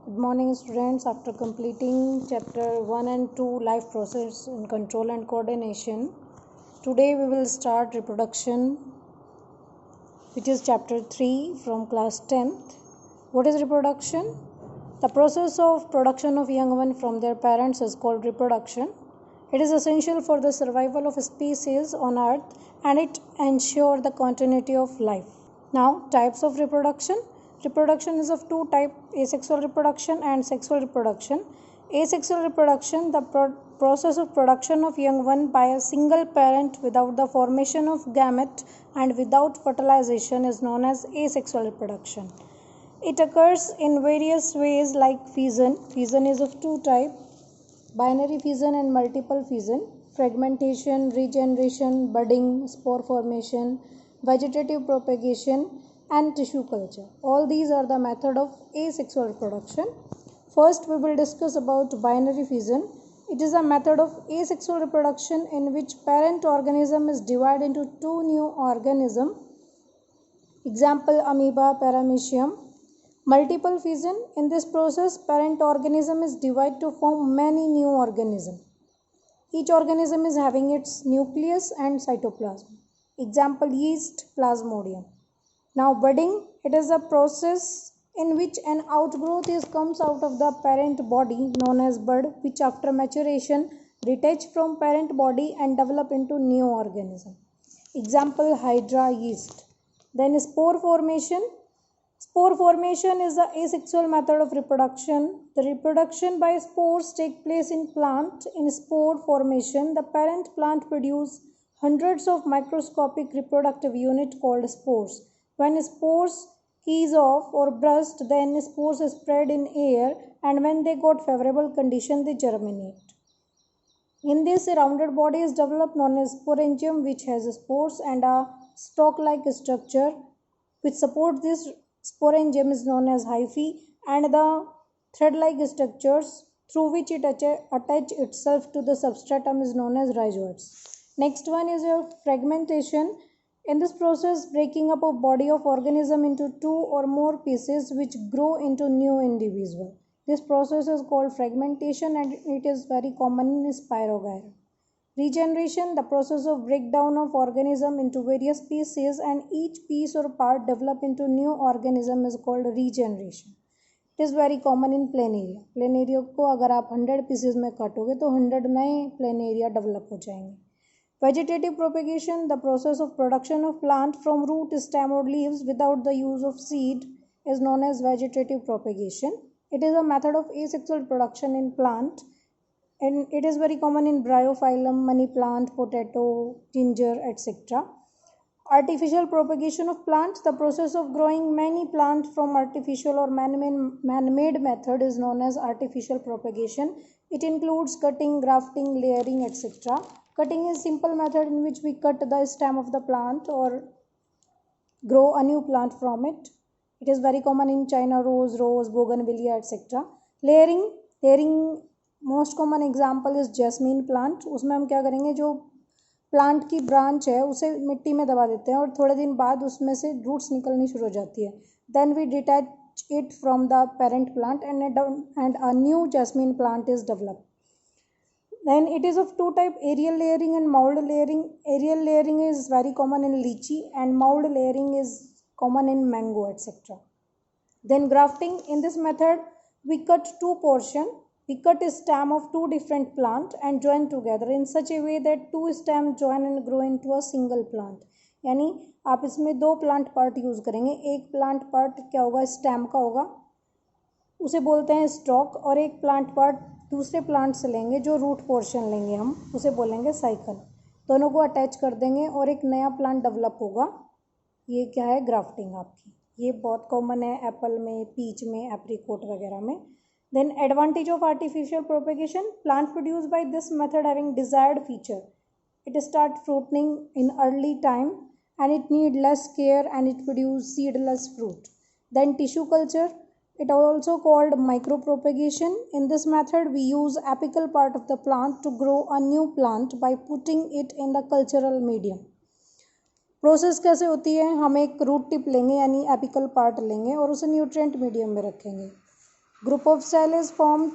Good morning, students. After completing chapter 1 and 2, life process and control and coordination, today we will start reproduction, which is chapter 3 from class 10th. What is reproduction? The process of production of young ones from their parents is called reproduction. It is essential for the survival of a species on earth and it ensures the continuity of life. Now, types of reproduction. Reproduction is of two types, asexual reproduction and sexual reproduction. Asexual reproduction, the process of production of young one by a single parent without the formation of gamete and without fertilization is known as asexual reproduction. It occurs in various ways like fission. Fission is of two types, binary fission and multiple fission. Fragmentation, regeneration, budding, spore formation, vegetative propagation and tissue culture. All these are the method of asexual reproduction. First, we will discuss about binary fission. It is a method of asexual reproduction in which parent organism is divided into two new organisms. Example, amoeba, paramecium. Multiple fission. In this process, parent organism is divided to form many new organisms. Each organism is having its nucleus and cytoplasm. Example, yeast, plasmodium. Now, budding, it is a process in which an outgrowth comes out of the parent body known as bud, which after maturation detach from parent body and develop into new organism. Example, hydra, yeast. Then spore formation. Spore formation is the asexual method of reproduction. The reproduction by spores take place in plant. In spore formation, the parent plant produces hundreds of microscopic reproductive units called spores. When spores ease off or burst, then spores spread in air, and when they got favorable condition, they germinate. In this, a rounded body is developed known as sporangium, which has spores and a stalk-like structure which supports this sporangium is known as hyphae, and the thread-like structures through which it attach itself to the substratum is known as rhizoids. Next one is your fragmentation. In this process, breaking up of body of organism into two or more pieces which grow into new individual. This process is called fragmentation and it is very common in Spirogyra. Regeneration, the process of breakdown of organism into various pieces and each piece or part develop into new organism is called regeneration. It is very common in planaria. Planaria को अगर आप 100 pieces में काटोगे तो 100 नए planaria develop हो जाएंगे. Vegetative propagation, the process of production of plant from root, stem or leaves without the use of seed is known as vegetative propagation. It is a method of asexual reproduction in plant and it is very common in bryophyllum, money plant, potato, ginger, etc. Artificial propagation of plants, the process of growing many plants from artificial or man-made method is known as artificial propagation. It includes cutting, grafting, layering, etc. Cutting is simple method in which we cut the stem of the plant or grow a new plant from it. It is very common in China rose, bougainvillea, etc. Layering most common example is jasmine plant. उसमें हम क्या करेंगे, जो plant की branch है उसे मिट्टी में दबा देते हैं और थोड़े दिन बाद उसमें से रूट्स निकलनी शुरू हो जाती है. Then we detach it from the parent plant and a new jasmine plant is developed. Then it is of two types, aerial layering and mould layering. Aerial layering is very common in lychee and mould layering is common in mango, etc. Then grafting, in this method we cut two portions. We cut a stem of two different plants and join together in such a way that two stems join and grow into a single plant. यानी आप इसमें दो plant part use करेंगे. एक plant part क्या होगा, stem का होगा, उसे बोलते हैं स्टॉक, और एक प्लांट पार्ट दूसरे प्लांट से लेंगे जो रूट पोर्शन लेंगे हम, उसे बोलेंगे साइकिल. दोनों को अटैच कर देंगे और एक नया प्लांट डेवलप होगा. ये क्या है, ग्राफ्टिंग आपकी. ये बहुत कॉमन है एप्पल में, पीच में, एप्रिकॉट वगैरह में. Then advantage of artificial propagation, plant produced by this method having desired feature. It start fruiting in early time and it need less care and it produce seedless fruit. Then tissue culture, it also called micropropagation. In this method we use apical part of the plant to grow a new plant by putting it in the cultural medium. Process कैसे होती है, हम एक root tip लेंगे यानी apical part लेंगे और उसे न्यूट्रिएंट मीडियम में रखेंगे. Group of cell is formed,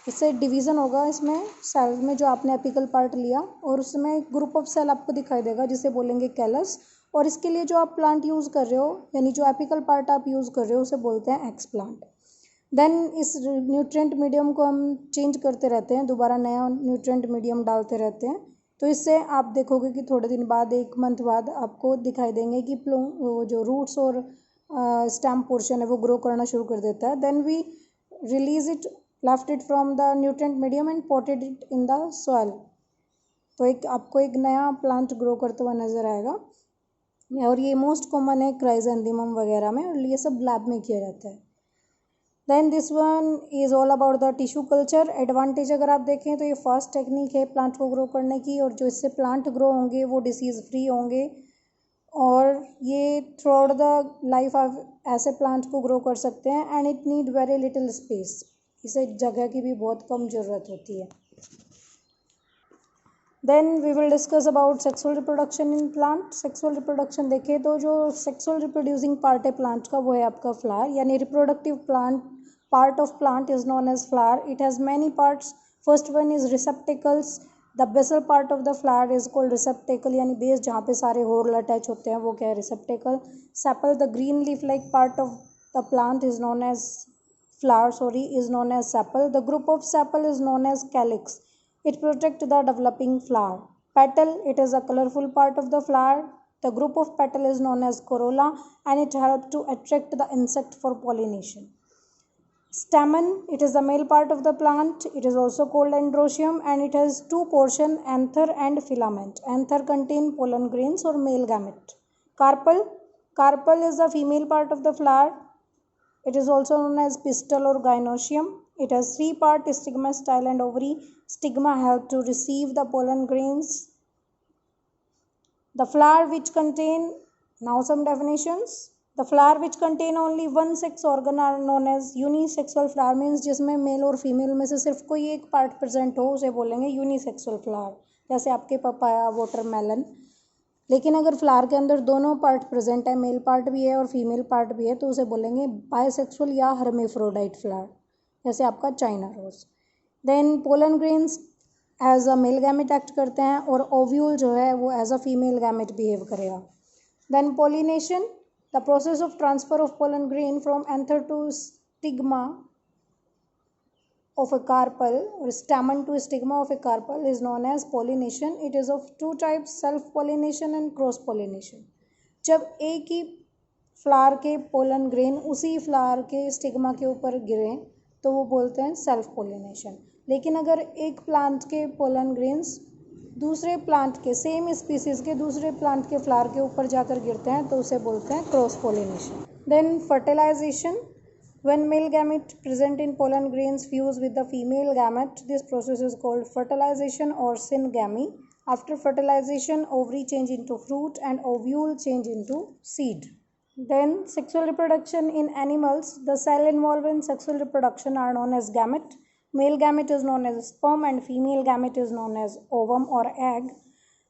इससे डिवीज़न होगा इसमें सेल में जो आपने एपिकल पार्ट लिया, और उसमें ग्रुप ऑफ सेल आपको दिखाई देगा जिसे बोलेंगे कैलस। और इसके लिए जो आप प्लांट यूज़ कर रहे हो, यानी जो एपिकल पार्ट आप यूज़ कर रहे हो, उसे बोलते हैं एक्स प्लांट। देन इस न्यूट्रिएंट मीडियम को हम चेंज करते रहते हैं, दोबारा नया न्यूट्रिएंट मीडियम डालते रहते हैं। तो इससे आप देखोगे कि थोड़े दिन बाद, 1 मंथ बाद आपको दिखाई देंगे कि वो जो रूट्स और स्टेम पोर्शन है वो ग्रो करना शुरू कर देता है। Then we release it, left it from the nutrient medium and potted it in the soil. तो आपको एक नया प्लांट ग्रो करते हुआ नजर आएगा, और ये मोस्ट कॉमन है क्राइजेंथेमम वगैरह में, और ये सब लैब में किया जाता है। Then this one is all about the tissue culture. Advantage अगर आप देखें तो ये फास्ट टेक्निक है प्लांट को ग्रो करने की, और जो इससे प्लांट ग्रो होंगे वो डिसीज़ फ्री होंगे, और ये थ्रू आउट द लाइफ आप ऐसे प्लांट को ग्रो कर सकते हैं। And it need very little space, इसे जगह की भी बहुत कम ज़रूरत होती है। Then we will discuss about sexual reproduction in plant. Sexual reproduction देखें तो जो सेक्सुअल रिप्रोड्यूसिंग पार्ट है प्लांट का, वो है आपका फ्लावर, यानी reproductive plant part of plant is known as flower. It has many parts. First one is receptacles. The basal part of the flower is called receptacle, यानी base जहाँ पे सारे होल अटैच होते हैं वो क्या है, receptacle. Sepal, the green leaf like part of the plant is known as flower, is known as sepal. The group of sepal is known as calyx. It protects the developing flower. Petal, it is a colorful part of the flower. The group of petal is known as corolla, and it helps to attract the insect for pollination. Stamen, it is the male part of the plant. It is also called androecium, and it has two portions, anther and filament. Anther contain pollen grains or male gamete. Carpel, carpel is the female part of the flower. It is also known as pistil or gynoecium. It has 3 parts, stigma, style and ovary. Stigma help to receive the pollen grains. The flower which contain, now some definitions. The flower which contain only one sex organ are known as unisexual flower, means जिसमें mail और female में से सिर्फ कोई एक part present हो उसे बोलेंगे यूनिसेक्सुअल फ्लावर, जैसे आपके पपाया, वाटरमेलन। लेकिन अगर फ्लावर के अंदर दोनों पार्ट प्रेजेंट है, मेल पार्ट भी है और फीमेल पार्ट भी है, तो उसे बोलेंगे बायसेक्सुअल या हर्मेफ्रोडाइट फ्लावर, जैसे आपका China rose. Then pollen grains as a male gamete act करते हैं, और ओव्यूल जो है वो as a female gamete behave करेगा। Then pollination, the process of transfer of pollen grain from anther to stigma of a carpel or stamen to stigma of a carpel is known as pollination. It is of 2 types, self pollination and cross pollination. जब एक ही flower के pollen grain उसी flower के stigma के ऊपर गिरे तो वो बोलते हैं सेल्फ पोलिनेशन। लेकिन अगर एक प्लांट के पोलन ग्रेन्स दूसरे प्लांट के, सेम स्पीसीज के दूसरे प्लांट के फ्लावर के ऊपर जाकर गिरते हैं तो उसे बोलते हैं cross pollination. Then fertilization, when male gamete present in pollen grains fuse with the female gamete, this process is called fertilization or syngamy. After fertilization, ovary change into fruit and ovule change into seed. Then sexual reproduction in animals, the cell involved in sexual reproduction are known as gamete. Male gamete is known as sperm and female gamete is known as ovum or egg.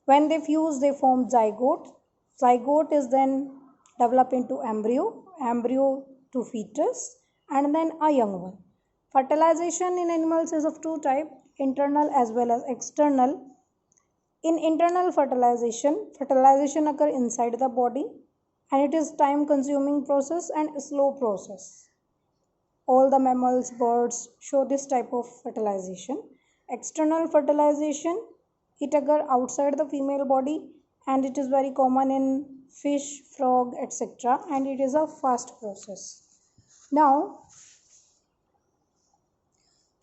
When they fuse, they form zygote. Zygote is then developed into embryo, embryo to fetus, and then a young one. Fertilization in animals is of 2 types, internal as well as external. In internal fertilization, fertilization occurs inside the body, and it is time consuming process and slow process. All the mammals, birds show this type of fertilization. External fertilization, it occurs outside the female body, and it is very common in fish, frog, etc., and it is a fast process. Now,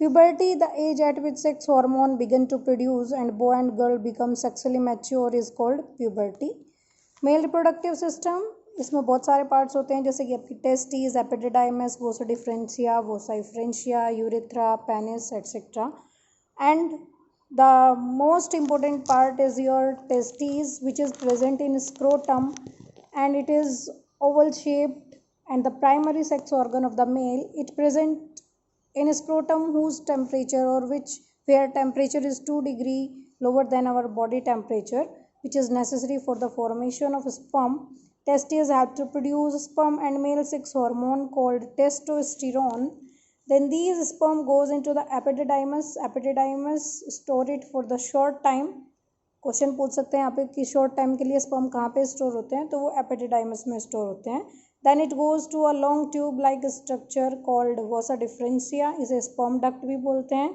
puberty, the age at which sex hormone begin to produce and boy and girl become sexually mature, is called puberty. Male reproductive system, इसमें बहुत सारे parts होते हैं, जैसे कि आपकी testis, epididymis, vasa deferentia, vasa efferentia, urethra, penis etcetera. And the most important part is your testis, which is present in scrotum, and it is oval shaped, and the primary sex organ of the male, it present in scrotum whose temperature or where temperature is 2 degree lower than our body temperature, which is necessary for the formation of sperm. Testes help to produce sperm and male sex hormone called testosterone. Then these sperm goes into the epididymis. Epididymis store it for the short time. Question पूछ सकते हैं यहाँ पे कि short time के लिए sperm कहाँ पे स्टोर होते हैं, तो वो एपिडिडाइमस में स्टोर होते हैं. Then it goes to a long tube like structure called vasa deferentia, इसे स्पर्म डक्ट भी बोलते हैं.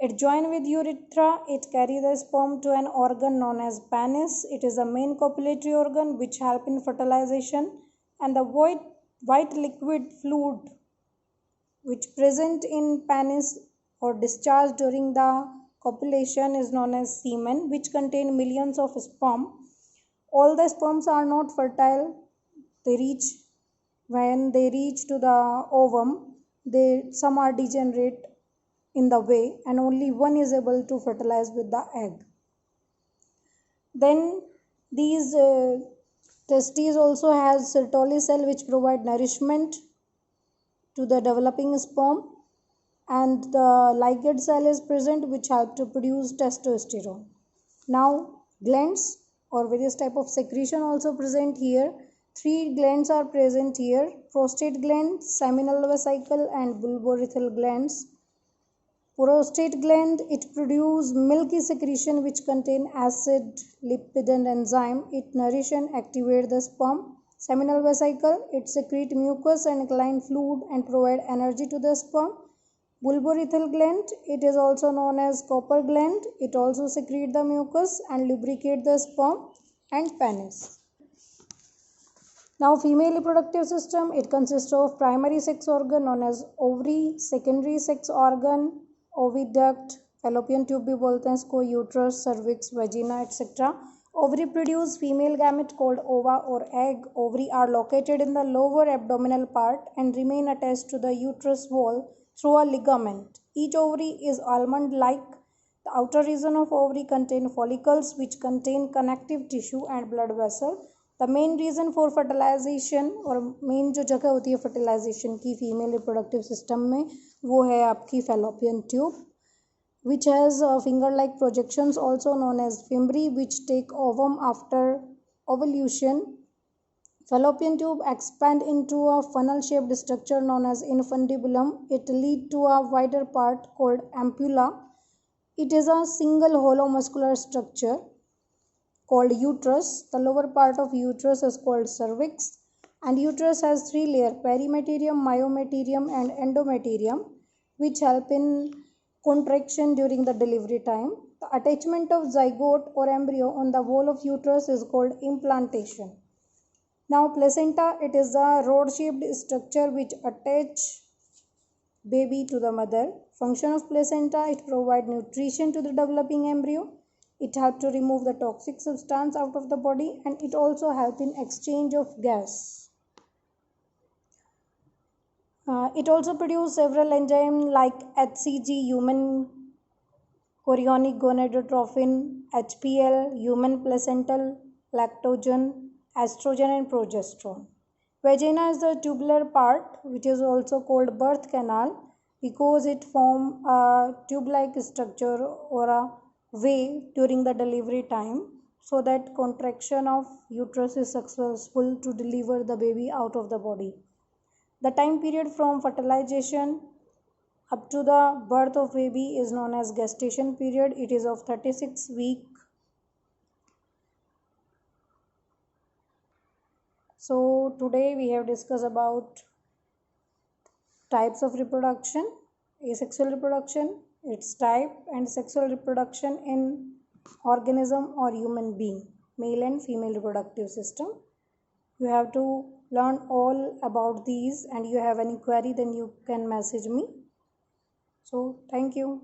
It join with urethra. It carry the sperm to an organ known as penis. It is the main copulatory organ which help in fertilization, and the white liquid fluid which present in penis or discharged during the copulation is known as semen, which contain millions of sperm. All the sperms are not fertile. When they reach to the ovum, some are degenerate in the way, and only one is able to fertilize with the egg. Then these testes also has Sertoli cell which provide nourishment to the developing sperm, and the ligate cell is present which help to produce testosterone. Now glands or various type of secretion also present here. 3 glands are present here: prostate gland, seminal vesicle, and bulbourethral glands. Prostate gland, it produce milky secretion which contain acid, lipid, and enzyme. It nourish and activate the sperm. Seminal vesicle, it secrete mucus and alkaline fluid and provide energy to the sperm. Bulbourethral gland, it is also known as copper gland. It also secrete the mucus and lubricate the sperm and penis. Now female reproductive system, it consists of primary sex organ known as ovary, secondary sex organ, oviduct, fallopian tube भी बोलते हैं इसको, uterus, cervix, vagina, etc. Ovary produce female gamete called ova or egg. Ovary are located in the lower abdominal part and remain attached to the uterus wall through a ligament. Each ovary is almond-like. The outer region of ovary contain follicles which contain connective tissue and blood vessel. The main reason for fertilization और main जो जगह होती है fertilization की female reproductive system में, वो है आपकी fallopian tube, which has finger-like projections also known as fimbriae, which take ovum after ovulation. Fallopian tube expand into a funnel-shaped structure known as infundibulum. It lead to a wider part called ampulla. It is a single hollow muscular structure called uterus. The lower part of uterus is called cervix, and uterus has 3 layers: perimeterium, myometerium, and endometerium, which help in contraction during the delivery time. The attachment of zygote or embryo on the wall of uterus is called implantation. Now placenta, it is a rod-shaped structure which attach baby to the mother. Function of placenta, it provide nutrition to the developing embryo. It helps to remove the toxic substance out of the body, and it also helps in exchange of gas. It also produces several enzymes like HCG, human chorionic gonadotrophin, HPL, human placental lactogen, estrogen, and progesterone. Vagina is the tubular part which is also called birth canal because it forms a tube-like structure or a way during the delivery time, so that contraction of uterus is successful to deliver the baby out of the body. The time period from fertilization up to the birth of baby is known as gestation period. It is of 36 weeks. So today we have discussed about types of reproduction, asexual reproduction, its type, and sexual reproduction in organism or human being, male and female reproductive system. You have to learn all about these, and you have any query then you can message me. So thank you.